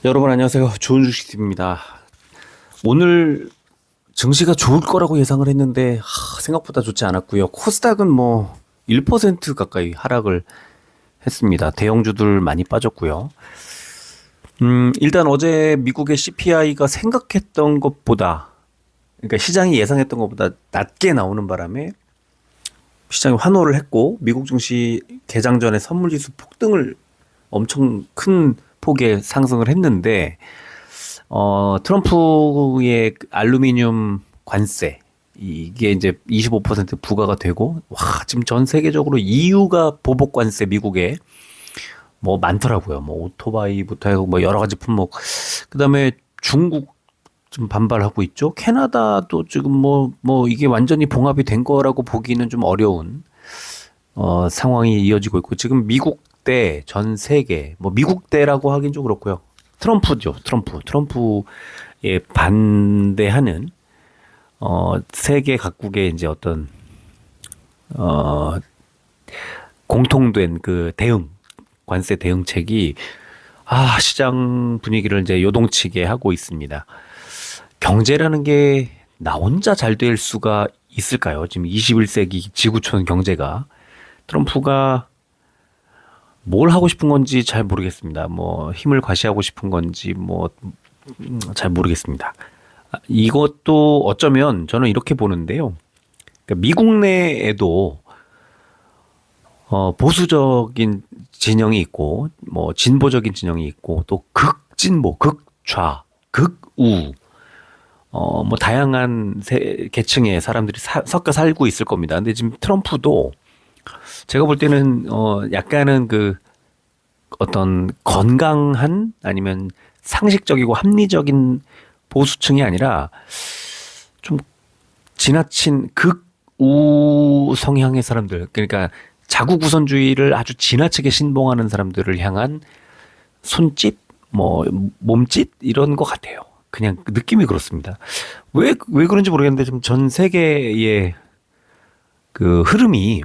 여러분 안녕하세요. 좋은 주식입니다. 오늘 증시가 좋을 거라고 예상을 했는데 생각보다 좋지 않았고요. 코스닥은 뭐 1% 가까이 하락을 했습니다. 대형주들 많이 빠졌고요. 일단 어제 미국의 CPI가 생각했던 것보다, 그러니까 시장이 예상했던 것보다 낮게 나오는 바람에 시장이 환호를 했고, 미국 증시 개장 전에 선물지수 폭등을 엄청 큰 폭의 상승을 했는데, 트럼프의 알루미늄 관세, 이게 이제 25% 부과가 되고, 와, 지금 전 세계적으로 EU가 보복 관세 미국에 뭐 많더라고요. 뭐 오토바이부터 해서 뭐 여러 가지 품목. 그다음에 중국 좀 반발하고 있죠. 캐나다도 지금 뭐 이게 완전히 봉합이 된 거라고 보기는 좀 어려운 상황이 이어지고 있고, 지금 미국 대 전 세계, 뭐 미국 대라고 하긴 좀 그렇고요. 트럼프죠. 트럼프에 반대하는 세계 각국의 이제 어떤 어 공통된 그 대응, 관세 대응책이 시장 분위기를 이제 요동치게 하고 있습니다. 경제라는 게 나 혼자 잘 될 수가 있을까요? 지금 21세기 지구촌 경제가, 트럼프가 뭘 하고 싶은 건지 잘 모르겠습니다. 뭐 힘을 과시하고 싶은 건지 뭐 잘 모르겠습니다. 이것도 어쩌면 저는 이렇게 보는데요. 그러니까 미국 내에도 보수적인 진영이 있고 뭐 진보적인 진영이 있고 또 극진보, 극좌, 극우, 뭐 다양한 계층의 사람들이 섞여 살고 있을 겁니다. 근데 지금 트럼프도 제가 볼 때는 약간은 그 어떤 건강한 아니면 상식적이고 합리적인 보수층이 아니라 좀 지나친 극우 성향의 사람들, 그러니까 자국 우선주의를 아주 지나치게 신봉하는 사람들을 향한 손짓, 뭐 몸짓 이런 것 같아요. 그냥 그 느낌이 그렇습니다. 왜 그런지 모르겠는데 좀 전 세계의 그 흐름이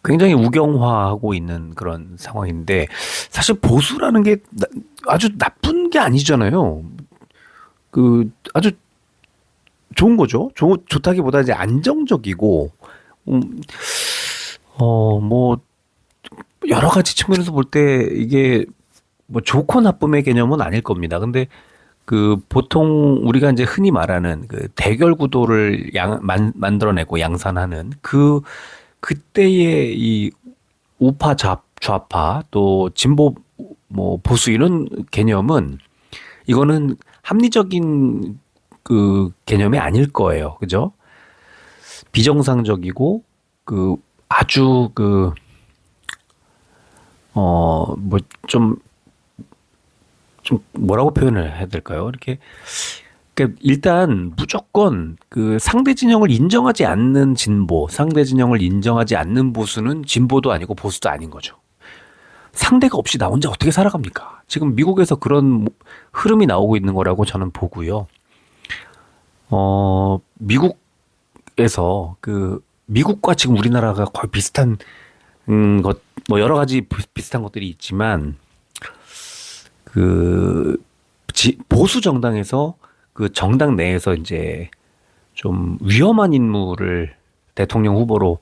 굉장히 우경화하고 있는 그런 상황인데, 사실 보수라는 게 아주 나쁜 게 아니잖아요. 그 아주 좋은 거죠. 좋다기보다 이제 안정적이고, 음, 뭐 여러 가지 측면에서 볼 때 이게 뭐 좋고 나쁨의 개념은 아닐 겁니다. 근데 그 보통 우리가 이제 흔히 말하는 그 대결 구도를 만들어내고 양산하는 그때의 이 우파 좌파 또 진보 뭐 보수 이런 개념은, 이거는 합리적인 그 개념이 아닐 거예요. 그죠? 비정상적이고 그 아주 그 뭐 좀 뭐라고 표현을 해야 될까요? 이렇게, 그러니까 일단 무조건 그 상대 진영을 인정하지 않는 진보, 상대 진영을 인정하지 않는 보수는 진보도 아니고 보수도 아닌 거죠. 상대가 없이 나 혼자 어떻게 살아갑니까? 지금 미국에서 그런 흐름이 나오고 있는 거라고 저는 보고요. 미국에서 그 미국과 지금 우리나라가 거의 비슷한 뭐 여러 가지 비슷한 것들이 있지만, 그 보수 정당에서 그 정당 내에서 이제 좀 위험한 인물을 대통령 후보로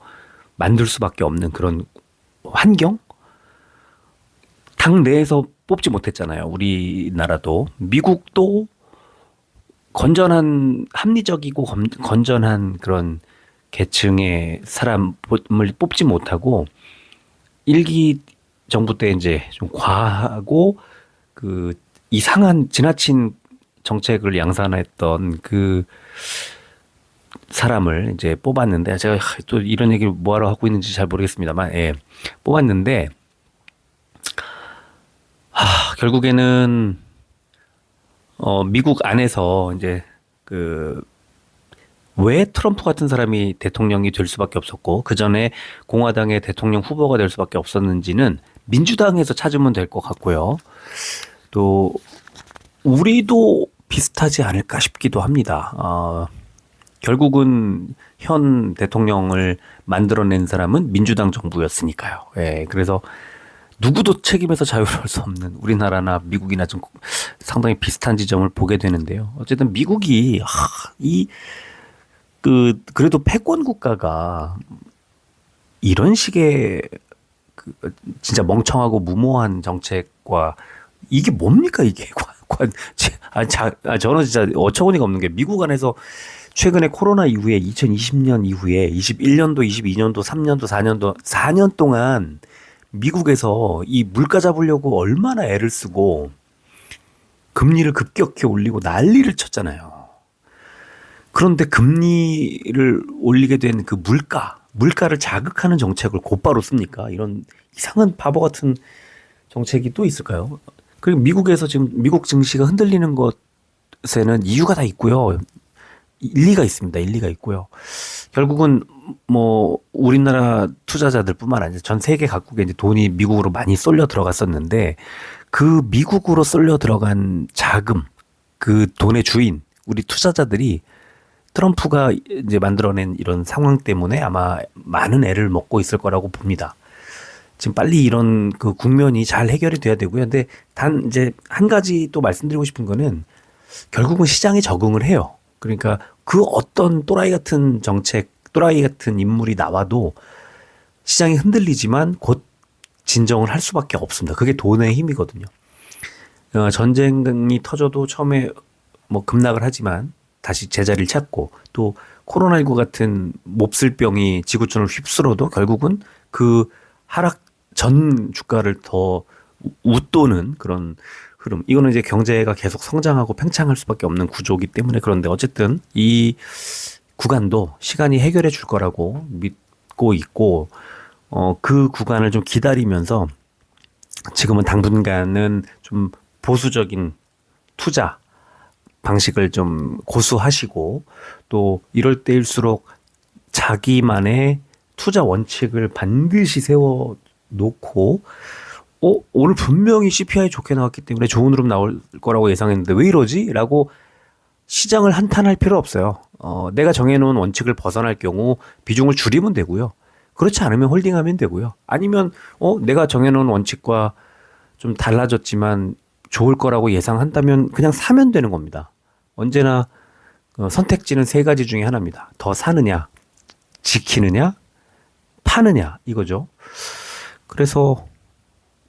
만들 수밖에 없는 그런 환경? 당 내에서 뽑지 못했잖아요. 우리나라도. 미국도 건전한, 합리적이고 건전한 그런 계층의 사람을 뽑지 못하고, 일기 정부 때 이제 좀 과하고 그 이상한 지나친 정책을 양산했던 그 사람을 이제 뽑았는데, 제가 또 이런 얘기를 뭐하러 하고 있는지 잘 모르겠습니다만, 예, 뽑았는데, 결국에는 미국 안에서 이제 그 왜 트럼프 같은 사람이 대통령이 될 수밖에 없었고 그 전에 공화당의 대통령 후보가 될 수밖에 없었는지는 민주당에서 찾으면 될 것 같고요. 또 우리도 비슷하지 않을까 싶기도 합니다. 결국은 현 대통령을 만들어낸 사람은 민주당 정부였으니까요. 예, 그래서 누구도 책임에서 자유로울 수 없는 우리나라나 미국이나 좀 상당히 비슷한 지점을 보게 되는데요. 어쨌든 미국이 그래도 패권 국가가 이런 식의 그 진짜 멍청하고 무모한 정책과 이게 뭡니까 이게 저는 진짜 어처구니가 없는 게 미국 안에서 최근에 코로나 이후에 2020년 이후에 21년도, 22년도, 3년도, 4년도 4년 동안 미국에서 이 물가 잡으려고 얼마나 애를 쓰고 금리를 급격히 올리고 난리를 쳤잖아요. 그런데 금리를 올리게 된 그 물가를 자극하는 정책을 곧바로 씁니까? 이런 이상한 바보 같은 정책이 또 있을까요? 그리고 미국에서 지금 미국 증시가 흔들리는 것에는 이유가 다 있고요. 일리가 있습니다. 일리가 있고요. 결국은 뭐 우리나라 투자자들뿐만 아니라 전 세계 각국에 이제 돈이 미국으로 많이 쏠려 들어갔었는데 그 미국으로 쏠려 들어간 자금, 그 돈의 주인, 우리 투자자들이 트럼프가 이제 만들어낸 이런 상황 때문에 아마 많은 애를 먹고 있을 거라고 봅니다. 지금 빨리 이런 그 국면이 잘 해결이 돼야 되고요. 근데 단 이제 한 가지 또 말씀드리고 싶은 거는 결국은 시장이 적응을 해요. 그러니까 그 어떤 또라이 같은 정책, 또라이 같은 인물이 나와도 시장이 흔들리지만 곧 진정을 할 수밖에 없습니다. 그게 돈의 힘이거든요. 전쟁이 터져도 처음에 뭐 급락을 하지만 다시 제자리를 찾고 또 코로나19 같은 몹쓸병이 지구촌을 휩쓸어도 결국은 그 하락 전 주가를 더 웃도는 그런 흐름. 이거는 이제 경제가 계속 성장하고 팽창할 수밖에 없는 구조이기 때문에 그런데 어쨌든 이 구간도 시간이 해결해 줄 거라고 믿고 있고, 그 구간을 좀 기다리면서 지금은 당분간은 좀 보수적인 투자 방식을 좀 고수하시고 또 이럴 때일수록 자기만의 투자 원칙을 반드시 세워 놓고 오늘 분명히 CPI 좋게 나왔기 때문에 좋은 흐름 나올 거라고 예상했는데 왜 이러지? 라고 시장을 한탄할 필요 없어요. 내가 정해놓은 원칙을 벗어날 경우 비중을 줄이면 되고요. 그렇지 않으면 홀딩하면 되고요. 아니면 내가 정해놓은 원칙과 좀 달라졌지만 좋을 거라고 예상한다면 그냥 사면 되는 겁니다. 언제나 선택지는 세 가지 중에 하나입니다. 더 사느냐, 지키느냐, 파느냐 이거죠. 그래서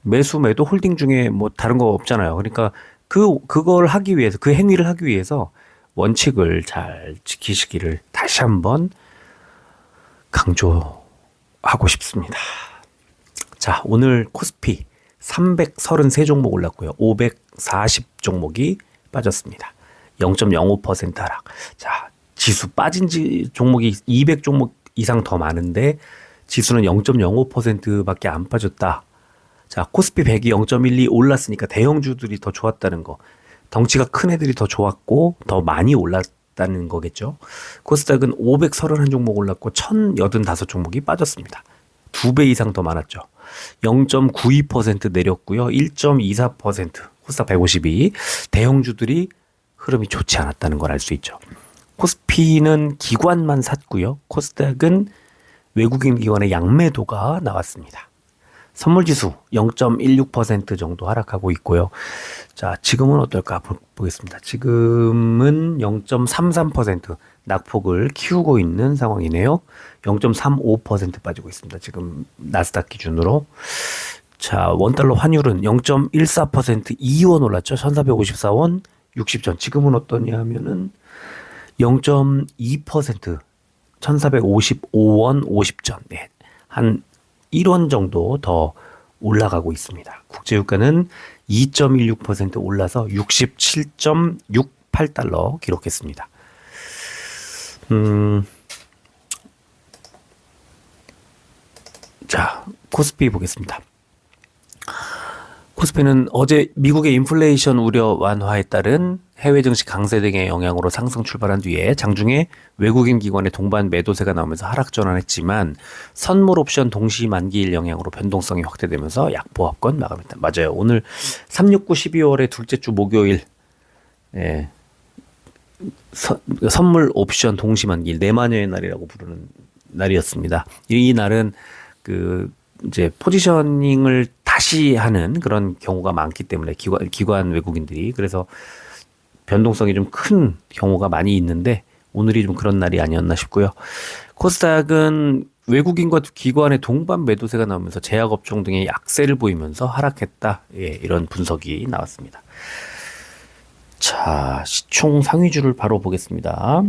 매수, 매도, 홀딩 중에 뭐 다른 거 없잖아요. 그러니까 그걸 하기 위해서, 그 행위를 하기 위해서 원칙을 잘 지키시기를 다시 한번 강조하고 싶습니다. 자, 오늘 코스피 333종목 올랐고요. 540 종목이 빠졌습니다. 0.05% 하락. 자, 지수 빠진 종목이 200종목 이상 더 많은데 지수는 0.05%밖에 안 빠졌다. 자, 코스피 100이 0.12 올랐으니까 대형주들이 더 좋았다는 거. 덩치가 큰 애들이 더 좋았고 더 많이 올랐다는 거겠죠. 코스닥은 531종목 올랐고 1085종목이 빠졌습니다. 2배 이상 더 많았죠. 0.92% 내렸고요. 1.24% 코스닥 152 대형주들이 흐름이 좋지 않았다는 걸 알 수 있죠. 코스피는 기관만 샀고요. 코스닥은 외국인 기관의 양매도가 나왔습니다. 선물지수 0.16% 정도 하락하고 있고요. 자, 지금은 어떨까 보겠습니다. 지금은 0.33% 낙폭을 키우고 있는 상황이네요. 0.35% 빠지고 있습니다. 지금 나스닥 기준으로. 자, 원달러 환율은 0.14% 2원 올랐죠. 1454원 60전. 지금은 어떠냐 하면은 0.2% 1455원 50전. 네. 한 1원 정도 더 올라가고 있습니다. 국제유가는 2.16% 올라서 67.68달러 기록했습니다. 자, 코스피 보겠습니다. 코스피는 어제 미국의 인플레이션 우려 완화에 따른 해외 증시 강세 등의 영향으로 상승 출발한 뒤에 장중에 외국인 기관의 동반 매도세가 나오면서 하락 전환했지만 선물 옵션 동시 만기일 영향으로 변동성이 확대되면서 약보합권 마감했다. 맞아요. 오늘 369 12월의 둘째 주 목요일 선물 옵션 동시 만기일 내마녀의 날이라고 부르는 날이었습니다. 이 날은 그 이제 포지셔닝을 과시하는 그런 경우가 많기 때문에 기관 외국인들이 그래서 변동성이 좀 큰 경우가 많이 있는데 오늘이 좀 그런 날이 아니었나 싶고요. 코스닥은 외국인과 기관의 동반 매도세가 나오면서 제약업종 등의 약세를 보이면서 하락했다. 예, 이런 분석이 나왔습니다. 자, 시총 상위주를 바로 보겠습니다.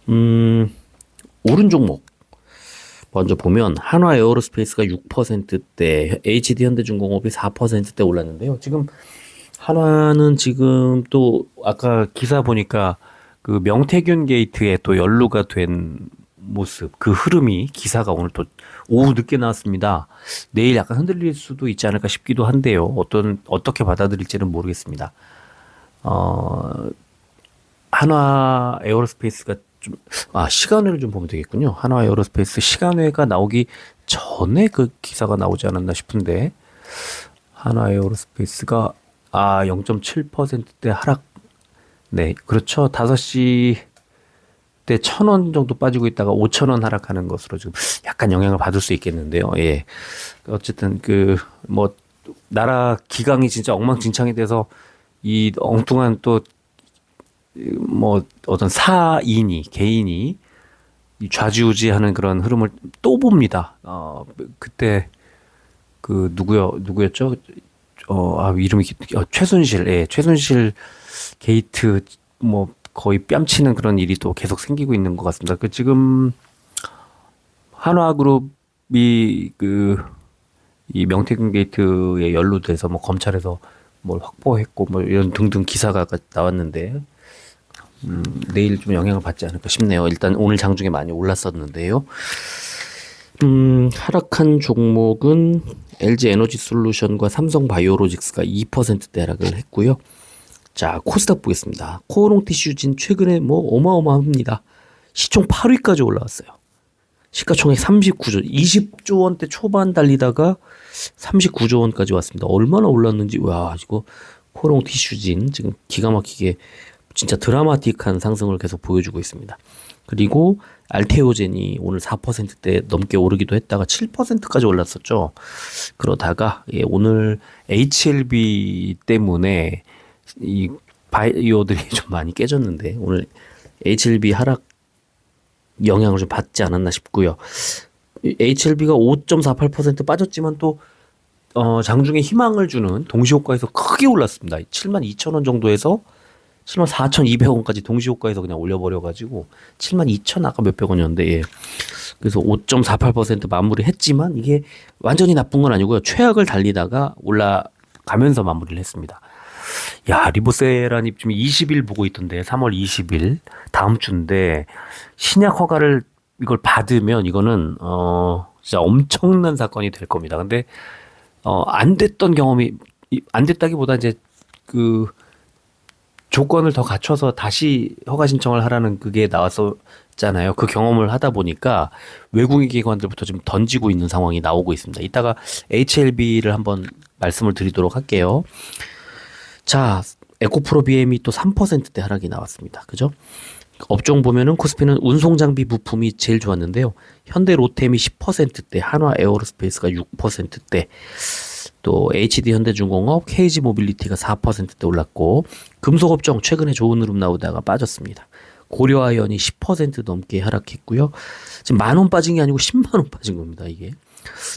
오른 종목. 먼저 보면 한화 에어로스페이스가 6%대, HD 현대중공업이 4%대 올랐는데요. 지금 한화는 지금 또 아까 기사 보니까 그 명태균 게이트에 또 연루가 된 모습, 그 흐름이 기사가 오늘 또 오후 늦게 나왔습니다. 내일 약간 흔들릴 수도 있지 않을까 싶기도 한데요. 어떻게 받아들일지는 모르겠습니다. 한화 에어로스페이스가 좀, 시간회를 좀 보면 되겠군요. 한화 에어로스페이스 시간회가 나오기 전에 그 기사가 나오지 않았나 싶은데, 한화 에어로스페이스가, 0.7%대 하락. 네, 그렇죠. 5시 때 1,000원 정도 빠지고 있다가 5,000원 하락하는 것으로 지금 약간 영향을 받을 수 있겠는데요. 예. 어쨌든 나라 기강이 진짜 엉망진창이 돼서 이 엉뚱한 또 어떤 개인이 이 좌지우지하는 그런 흐름을 또 봅니다. 그때 누구였죠? 이름이 최순실, 예, 최순실 게이트 거의 뺨치는 그런 일이 또 계속 생기고 있는 것 같습니다. 지금 한화그룹이 이 명태균 게이트에 연루돼서 검찰에서 뭘 확보했고 이런 등등 기사가 나왔는데 내일 좀 영향을 받지 않을까 싶네요. 일단 오늘 장중에 많이 올랐었는데요. 하락한 종목은 LG 에너지 솔루션과 삼성 바이오로직스가 2%대 하락을 했고요. 자, 코스닥 보겠습니다. 코오롱 티슈진 최근에 어마어마합니다. 시총 8위까지 올라왔어요. 시가총액 39조, 20조 원대 초반 달리다가 39조 원까지 왔습니다. 얼마나 올랐는지, 와, 이거 코오롱 티슈진 지금 기가 막히게 진짜 드라마틱한 상승을 계속 보여주고 있습니다. 그리고 알테오젠이 오늘 4%대 넘게 오르기도 했다가 7%까지 올랐었죠. 그러다가 오늘 HLB 때문에 이 바이오들이 좀 많이 깨졌는데 오늘 HLB 하락 영향을 좀 받지 않았나 싶고요. HLB가 5.48% 빠졌지만 또 장중에 희망을 주는 동시호가에서 크게 올랐습니다. 72,000원 정도에서 74,200원까지 동시호가에서 그냥 올려버려가지고 72,000 아까 몇백 원이었는데 예. 그래서 5.48% 마무리했지만 이게 완전히 나쁜 건 아니고요. 최악을 달리다가 올라가면서 마무리를 했습니다. 야, 리보세라니 지금 20일 보고 있던데 3월 20일 다음 주인데 신약 허가를 이걸 받으면 이거는 진짜 엄청난 사건이 될 겁니다. 근데 안 됐던 경험이 안 됐다기보다 이제 조건을 더 갖춰서 다시 허가 신청을 하라는 그게 나왔었잖아요. 그 경험을 하다 보니까 외국인 기관들부터 지금 던지고 있는 상황이 나오고 있습니다. 이따가 HLB를 한번 말씀을 드리도록 할게요. 자, 에코프로 BM이 또 3%대 하락이 나왔습니다. 그죠? 업종 보면은 코스피는 운송장비 부품이 제일 좋았는데요. 현대 로템이 10%대, 한화 에어로스페이스가 6%대, 또 HD 현대중공업, KG 모빌리티가 4%대 올랐고 금속업종 최근에 좋은 흐름 나오다가 빠졌습니다. 고려아연이 10% 넘게 하락했고요. 지금 10,000원 빠진 게 아니고 10만 원 빠진 겁니다. 이게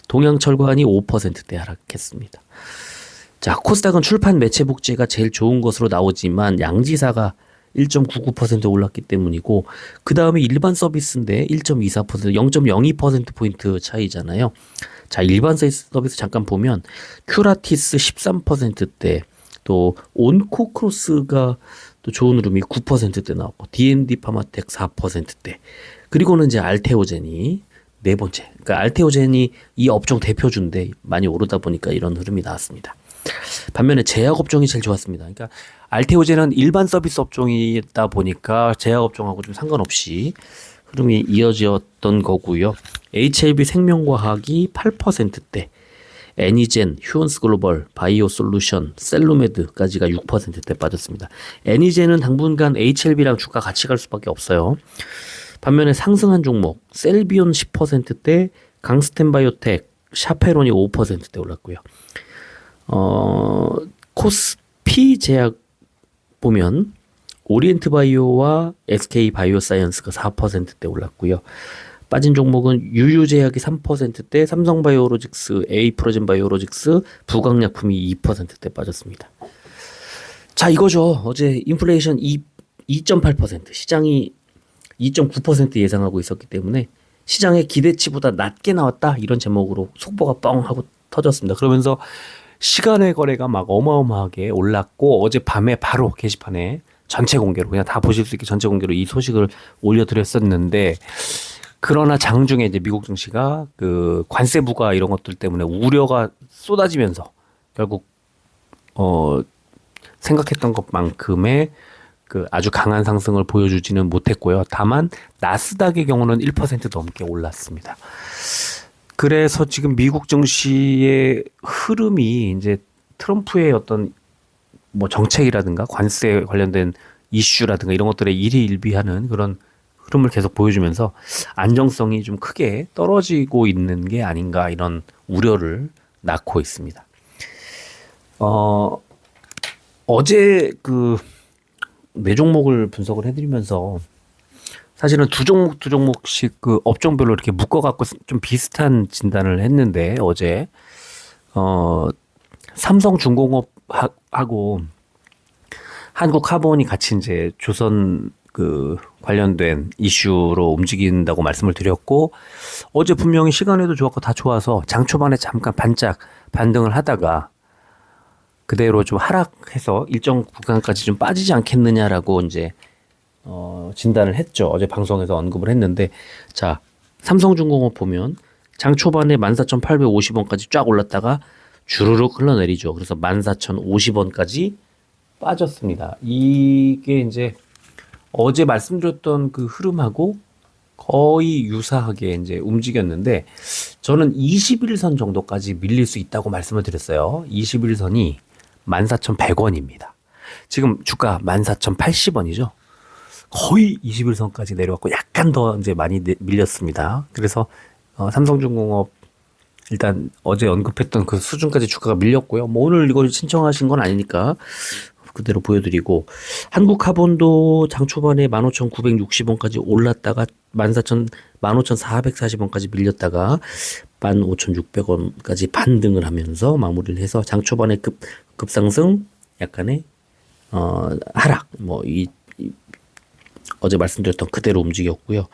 동양철관이 5%대 하락했습니다. 자, 코스닥은 출판 매체 복제가 제일 좋은 것으로 나오지만 양지사가 1.99% 올랐기 때문이고 그 다음에 일반 서비스인데 1.24% 0.02%포인트 차이잖아요. 자, 일반 서비스 잠깐 보면 큐라티스 13%대 또 온코크로스가 또 좋은 흐름이 9%대 나왔고 D&D 파마텍 4%대 그리고는 이제 알테오젠이 네 번째. 그러니까 알테오젠이 이 업종 대표주인데 많이 오르다 보니까 이런 흐름이 나왔습니다. 반면에 제약업종이 제일 좋았습니다. 그러니까 알테오젠은 일반 서비스 업종이다 보니까 제약업종하고 좀 상관없이 흐름이 이어졌던 거고요. HLB 생명과학이 8%대, 애니젠, 휴원스글로벌, 바이오솔루션, 셀루메드까지가 6%대 빠졌습니다. 애니젠은 당분간 HLB랑 주가 같이 갈 수밖에 없어요. 반면에 상승한 종목 셀비온 10%대, 강스텐바이오텍 샤페론이 5%대 올랐고요. 코스피 제약 보면 오리엔트 바이오와 SK 바이오사이언스가 4%대 올랐고요. 빠진 종목은 유유제약이 3%대, 삼성바이오로직스, 에이프로젠 바이오로직스, 부강약품이 2%대 빠졌습니다. 자, 이거죠. 어제 인플레이션 2.8%, 시장이 2.9% 예상하고 있었기 때문에 시장의 기대치보다 낮게 나왔다, 이런 제목으로 속보가 뻥 하고 터졌습니다. 그러면서 시간의 거래가 막 어마어마하게 올랐고, 어제 밤에 바로 게시판에 전체 공개로, 그냥 다 보실 수 있게 전체 공개로 이 소식을 올려드렸었는데, 그러나 장중에 이제 미국 증시가 그 관세 부과 이런 것들 때문에 우려가 쏟아지면서 결국 생각했던 것만큼의 그 아주 강한 상승을 보여주지는 못했고요. 다만 나스닥의 경우는 1% 넘게 올랐습니다. 그래서 지금 미국 증시의 흐름이 이제 트럼프의 어떤 뭐 정책이라든가 관세 관련된 이슈라든가 이런 것들에 일희일비하는 그런 흐름을 계속 보여주면서 안정성이 좀 크게 떨어지고 있는 게 아닌가, 이런 우려를 낳고 있습니다. 어제 그 네 종목을 분석을 해드리면서 사실은 두 종목씩 그 업종별로 이렇게 묶어갖고 좀 비슷한 진단을 했는데, 어제 삼성중공업하고 한국카본이 같이 이제 조선 그 관련된 이슈로 움직인다고 말씀을 드렸고, 어제 분명히 시간에도 좋았고 다 좋아서 장 초반에 잠깐 반짝 반등을 하다가 그대로 좀 하락해서 일정 구간까지 좀 빠지지 않겠느냐라고 이제 진단을 했죠. 어제 방송에서 언급을 했는데, 자, 삼성중공업 보면 장 초반에 14,850원까지 쫙 올랐다가 주르륵 흘러내리죠. 그래서 14,050원까지 빠졌습니다. 이게 이제 어제 말씀드렸던 그 흐름하고 거의 유사하게 이제 움직였는데, 저는 21선 정도까지 밀릴 수 있다고 말씀을 드렸어요. 21선이 14,100원입니다. 지금 주가 14,080원이죠. 거의 21선까지 내려왔고 약간 더 이제 많이 밀렸습니다. 그래서 삼성중공업 일단 어제 언급했던 그 수준까지 주가가 밀렸고요. 뭐 오늘 이걸 신청하신 건 아니니까 그대로 보여드리고, 한국카본도 장 초반에 15,960원까지 올랐다가 15,440원까지 밀렸다가 15,600원까지 반등을 하면서 마무리를 해서 장 초반에 급상승, 약간의 하락, 어제 말씀드렸던 그대로 움직였고요.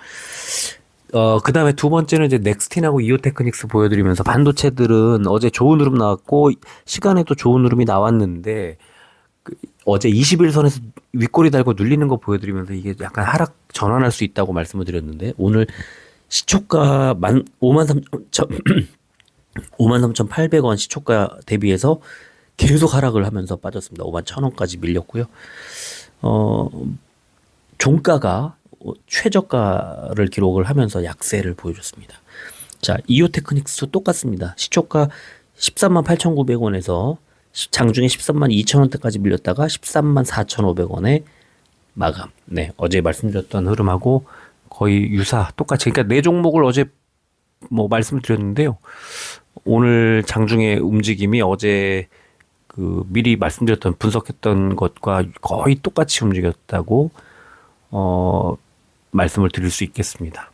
그 다음에 두 번째는 이제 넥스틴하고 이오테크닉스 보여드리면서, 반도체들은 어제 좋은 흐름 나왔고 시간에도 좋은 흐름이 나왔는데 어제 21선에서 윗꼬리 달고 눌리는 거 보여드리면서 이게 약간 하락 전환할 수 있다고 말씀을 드렸는데, 오늘 시초가 53,800원 시초가 대비해서 계속 하락을 하면서 빠졌습니다. 51,000원까지 밀렸고요. 종가가 최저가를 기록을 하면서 약세를 보여줬습니다. 자, 이오테크닉스도 똑같습니다. 시초가 138,900원에서 장중에 132,000원대까지 밀렸다가 134,500원에 마감. 네, 어제 말씀드렸던 흐름하고 거의 유사, 똑같이. 그러니까 네 종목을 어제 뭐 말씀을 드렸는데요. 오늘 장중에 움직임이 어제 그 미리 말씀드렸던 분석했던 것과 거의 똑같이 움직였다고 말씀을 드릴 수 있겠습니다.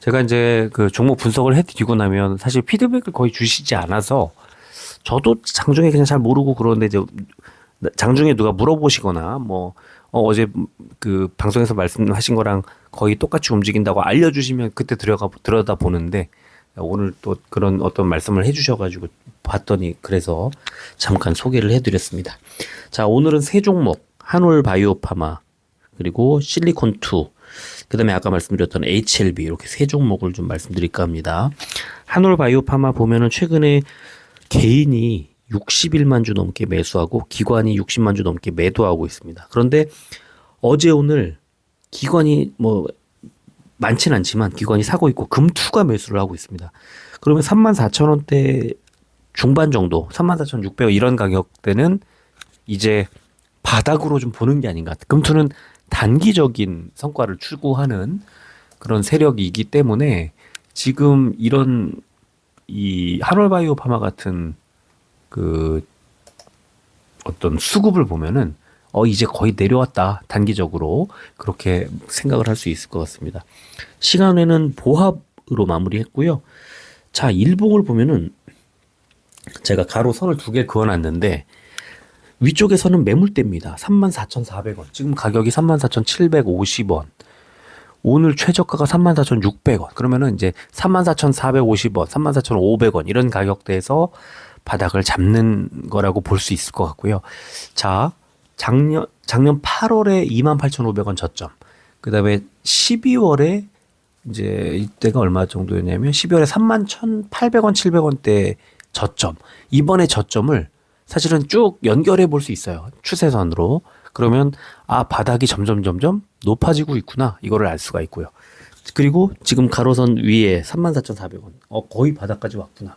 제가 이제 그 종목 분석을 해드리고 나면 사실 피드백을 거의 주시지 않아서 저도 장중에 그냥 잘 모르고 그러는데, 이제 장중에 누가 물어보시거나 뭐 어제 그 방송에서 말씀하신 거랑 거의 똑같이 움직인다고 알려주시면 그때 들여다 보는데, 오늘 또 그런 어떤 말씀을 해주셔가지고 봤더니 그래서 잠깐 소개를 해드렸습니다. 자, 오늘은 세 종목, 한올바이오파마, 그리고 실리콘2, 그 다음에 아까 말씀드렸던 HLB, 이렇게 세 종목을 좀 말씀드릴까 합니다. 한올바이오파마 보면은 최근에 개인이 61만 주 넘게 매수하고 기관이 60만 주 넘게 매도하고 있습니다. 그런데 어제 오늘 기관이 뭐 많지는 않지만 기관이 사고 있고 금투가 매수를 하고 있습니다. 그러면 34,000원대 중반 정도, 34,600원 이런 가격대는 이제 바닥으로 좀 보는 게 아닌가. 금투는 단기적인 성과를 추구하는 그런 세력이기 때문에 지금 이런 이 한올바이오파마 같은 그 어떤 수급을 보면은 이제 거의 내려왔다. 단기적으로 그렇게 생각을 할 수 있을 것 같습니다. 시간에는 보합으로 마무리했고요. 자, 일봉을 보면은 제가 가로선을 두 개 그어놨는데 위쪽에서는 매물대입니다. 34,400원. 지금 가격이 34,750원. 오늘 최저가가 34,600원. 그러면은 이제 34,450원, 34,500원 이런 가격대에서 바닥을 잡는 거라고 볼 수 있을 것 같고요. 자, 작년 8월에 28,500원 저점. 그다음에 12월에 이제 이때가 얼마 정도였냐면 12월에 31,800원, 700원대 저점. 이번에 저점을 사실은 쭉 연결해 볼 수 있어요. 추세선으로. 그러면 바닥이 점점 높아지고 있구나. 이거를 알 수가 있고요. 그리고 지금 가로선 위에 34,400원. 거의 바닥까지 왔구나.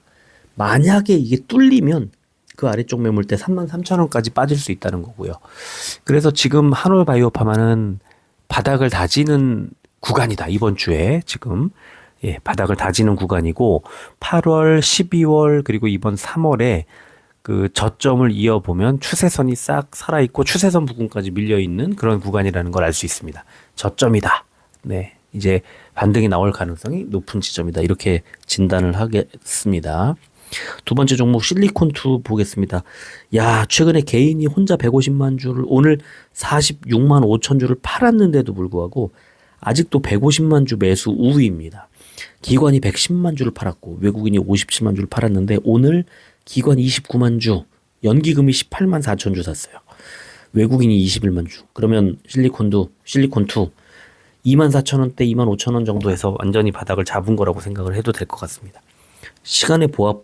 만약에 이게 뚫리면 그 아래쪽 매물대 33,000원까지 빠질 수 있다는 거고요. 그래서 지금 한올바이오파마는 바닥을 다지는 구간이다. 이번 주에 지금 바닥을 다지는 구간이고 8월, 12월 그리고 이번 3월에 그 저점을 이어보면 추세선이 싹 살아있고 추세선 부근까지 밀려있는 그런 구간이라는 걸 알 수 있습니다. 저점이다. 네, 이제 반등이 나올 가능성이 높은 지점이다. 이렇게 진단을 하겠습니다. 두 번째 종목 실리콘2 보겠습니다. 야, 최근에 개인이 혼자 150만 주를 오늘 46만 5천 주를 팔았는데도 불구하고 아직도 150만 주 매수 우위입니다. 기관이 110만 주를 팔았고 외국인이 57만 주를 팔았는데 오늘 기관 29만 주, 연기금이 18만 4천 주 샀어요. 외국인이 21만 주. 그러면 실리콘2 2만 4천 원대, 2만 5천 원 정도에서 완전히 바닥을 잡은 거라고 생각을 해도 될 것 같습니다. 시간의 보합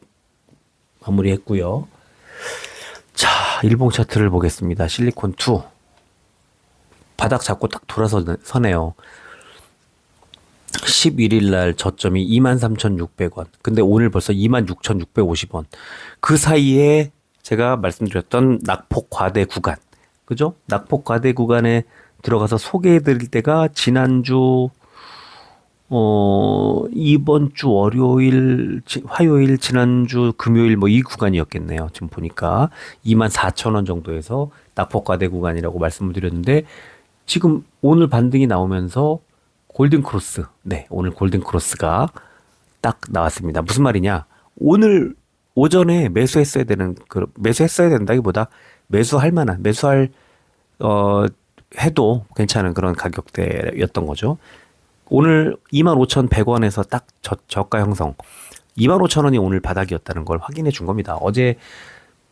마무리했고요. 자, 일봉 차트를 보겠습니다. 실리콘2 바닥 잡고 딱 돌아서네요. 11일 날 저점이 23,600원. 근데 오늘 벌써 26,650원. 그 사이에 제가 말씀드렸던 낙폭 과대 구간. 그죠? 낙폭 과대 구간에 들어가서 소개해 드릴 때가 지난주 이번 주 월요일, 화요일, 지난주 금요일 뭐 이 구간이었겠네요. 지금 보니까 24,000원 정도에서 낙폭 과대 구간이라고 말씀을 드렸는데 지금 오늘 반등이 나오면서 골든크로스. 네, 오늘 골든크로스가 딱 나왔습니다. 무슨 말이냐? 오늘 오전에 매수했어야 된다기보다 해도 괜찮은 그런 가격대였던 거죠. 오늘 25,100원에서 딱 저가 형성. 25,000원이 오늘 바닥이었다는 걸 확인해 준 겁니다. 오늘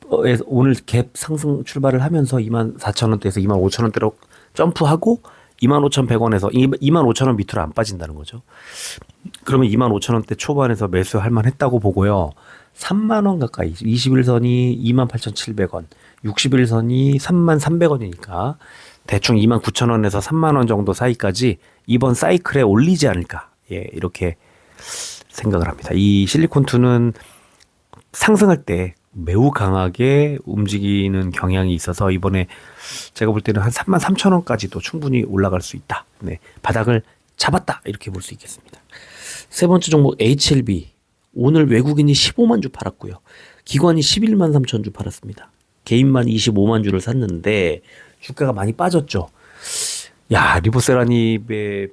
갭 상승 출발을 하면서 24,000원대에서 25,000원대로 점프하고 25,100원에서 25,000원 밑으로 안 빠진다는 거죠. 그러면 25,000원대 초반에서 매수할 만했다고 보고요. 3만 원 가까이 21선이 28,700원, 61선이 33,300원이니까 대충 29,000원에서 3만 원 정도 사이까지 이번 사이클에 올리지 않을까. 이렇게 생각을 합니다. 이 실리콘2는 상승할 때 매우 강하게 움직이는 경향이 있어서 이번에 제가 볼 때는 한 33,000원까지도 충분히 올라갈 수 있다. 네, 바닥을 잡았다. 이렇게 볼 수 있겠습니다. 세 번째 종목 HLB. 오늘 외국인이 15만 주 팔았고요. 기관이 11만 3천 주 팔았습니다. 개인만 25만 주를 샀는데 주가가 많이 빠졌죠. 야, 리보세라닙의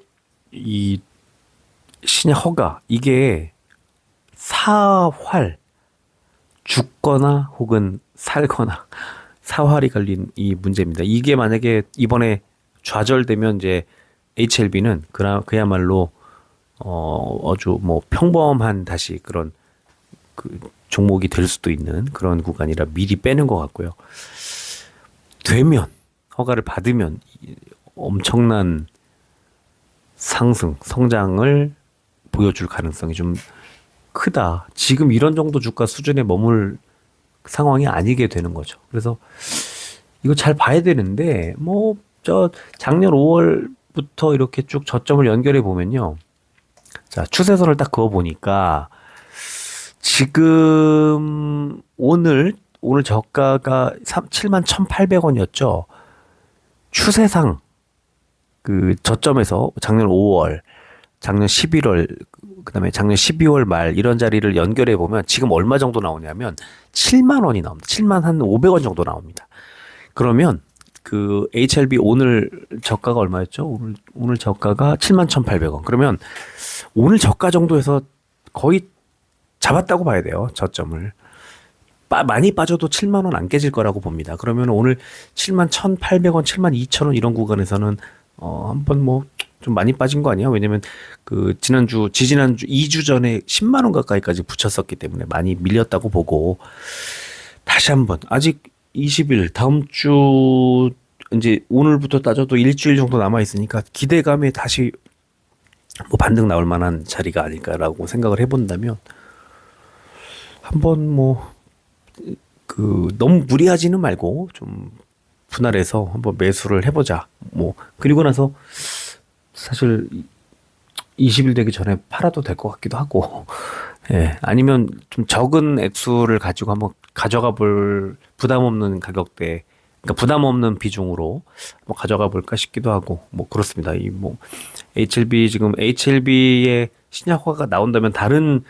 이 신약 허가 이게 사활 죽거나 혹은 살거나 사활이 걸린 이 문제입니다. 이게 만약에 이번에 좌절되면 이제 HLB는 그야말로 아주 뭐 평범한 다시 그런 그 종목이 될 수도 있는 그런 구간이라 미리 빼는 것 같고요. 허가를 받으면 엄청난 성장을 보여줄 가능성이 좀 크다. 지금 이런 정도 주가 수준에 머물 상황이 아니게 되는 거죠. 그래서 이거 잘 봐야 되는데 작년 5월부터 이렇게 쭉 저점을 연결해 보면요. 자, 추세선을 딱 그어 보니까 지금 오늘 저가가 71,800원이었죠. 추세상 그 저점에서 작년 5월 작년 11월, 그다음에 작년 12월 말 이런 자리를 연결해 보면 지금 얼마 정도 나오냐면 7만 원이 나옵니다. 7만 한 500원 정도 나옵니다. 그러면 그 HLB 오늘 저가가 얼마였죠? 오늘 저가가 7만 1,800원. 그러면 오늘 저가 정도에서 거의 잡았다고 봐야 돼요. 저점을. 많이 빠져도 7만 원 안 깨질 거라고 봅니다. 그러면 오늘 7만 1,800원, 7만 2천 원 이런 구간에서는 한번 뭐 좀 많이 빠진 거 아니야? 왜냐면 그 지지난주 2주 전에 10만 원 가까이까지 붙였었기 때문에 많이 밀렸다고 보고 다시 한번 아직 20일 다음 주 이제 오늘부터 따져도 일주일 정도 남아 있으니까 기대감에 다시 뭐 반등 나올 만한 자리가 아닐까라고 생각을 해본다면 한번 뭐 그 너무 무리하지는 말고 좀 분할해서 한번 매수를 해보자. 뭐 그리고 나서 사실 20일 되기 전에 팔아도 될 것 같기도 하고, 예, 아니면 좀 적은 액수를 가지고 한번 가져가 볼 부담 없는 가격대, 그러니까 부담 없는 비중으로 한번 가져가 볼까 싶기도 하고, 뭐 그렇습니다. 이 뭐 HLB 지금 HLB의 신약화가 나온다면 다른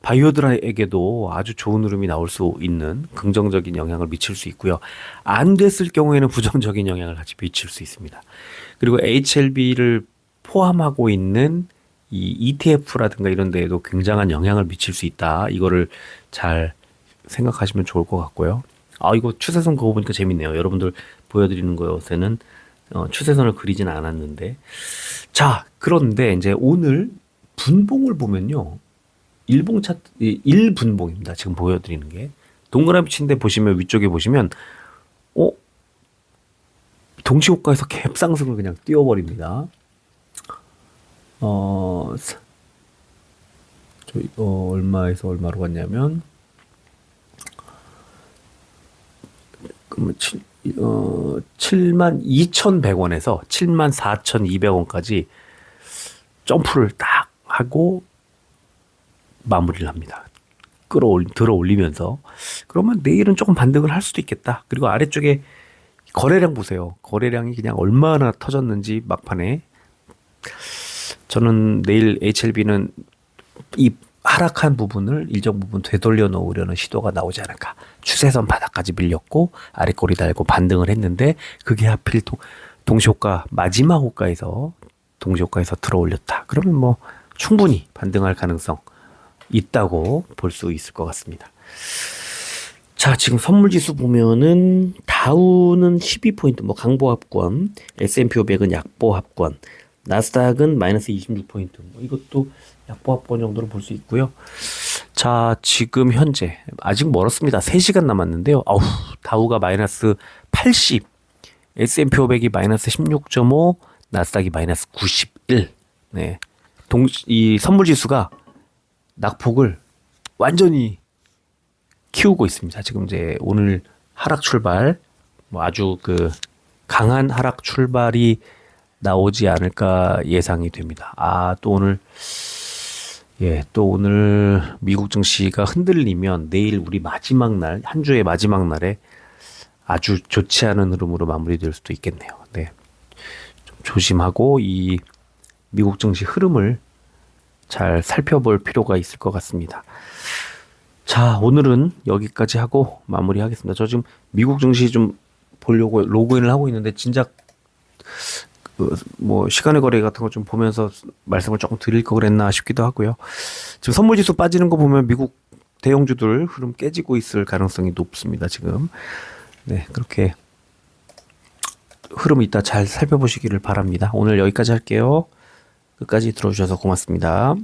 바이오들에게도 아주 좋은 흐름이 나올 수 있는 긍정적인 영향을 미칠 수 있고요. 안 됐을 경우에는 부정적인 영향을 같이 미칠 수 있습니다. 그리고 HLB를 포함하고 있는 이 ETF라든가 이런 데에도 굉장한 영향을 미칠 수 있다. 이거를 잘 생각하시면 좋을 것 같고요. 아, 이거 추세선 그거 보니까 재밌네요. 여러분들 보여드리는 것에는 추세선을 그리진 않았는데. 자, 그런데 이제 오늘 분봉을 보면요. 일봉 차트, 1분봉입니다. 지금 보여드리는 게. 동그라미 친데 보시면 위쪽에 보시면, 동시호가에서 갭상승을 그냥 띄워버립니다. 얼마에서 얼마로 갔냐면, 72,100원에서 74,200원까지 점프를 딱 하고 마무리를 합니다. 들어 올리면서. 그러면 내일은 조금 반등을 할 수도 있겠다. 그리고 아래쪽에 거래량 보세요. 거래량이 그냥 얼마나 터졌는지 막판에. 저는 내일 HLB는 이 하락한 부분을 일정 부분 되돌려 놓으려는 시도가 나오지 않을까. 추세선 바닥까지 밀렸고 아래 꼬리 달고 반등을 했는데 그게 하필 동시호가 마지막 호가에서 동시호가에서 들어 올렸다. 그러면 뭐 충분히 반등할 가능성 있다고 볼 수 있을 것 같습니다. 자, 지금 선물지수 보면은 다우는 12포인트, 뭐 강보합권, S&P 500은 약보합권, 나스닥은 마이너스 26포인트, 뭐 이것도 약보합권 정도로 볼 수 있고요. 자, 지금 현재 아직 멀었습니다. 3시간 남았는데요. 다우가 마이너스 80, S&P 500이 마이너스 16.5, 나스닥이 마이너스 91. 네, 이 선물지수가 낙폭을 완전히 키우고 있습니다. 지금 이제 오늘 하락 출발, 뭐 아주 그 강한 하락 출발이 나오지 않을까 예상이 됩니다. 또 오늘 미국 증시가 흔들리면 내일 우리 마지막 날, 한 주의 마지막 날에 아주 좋지 않은 흐름으로 마무리될 수도 있겠네요. 네, 좀 조심하고 이 미국 증시 흐름을 잘 살펴볼 필요가 있을 것 같습니다. 자, 오늘은 여기까지 하고 마무리하겠습니다. 저 지금 미국 증시 좀 보려고 로그인을 하고 있는데 진작 뭐 시간의 거래 같은 거 좀 보면서 말씀을 조금 드릴 거 그랬나 싶기도 하고요. 지금 선물지수 빠지는 거 보면 미국 대형주들 흐름 깨지고 있을 가능성이 높습니다. 지금. 네, 그렇게 흐름 이따 잘 살펴보시기를 바랍니다. 오늘 여기까지 할게요. 끝까지 들어주셔서 고맙습니다.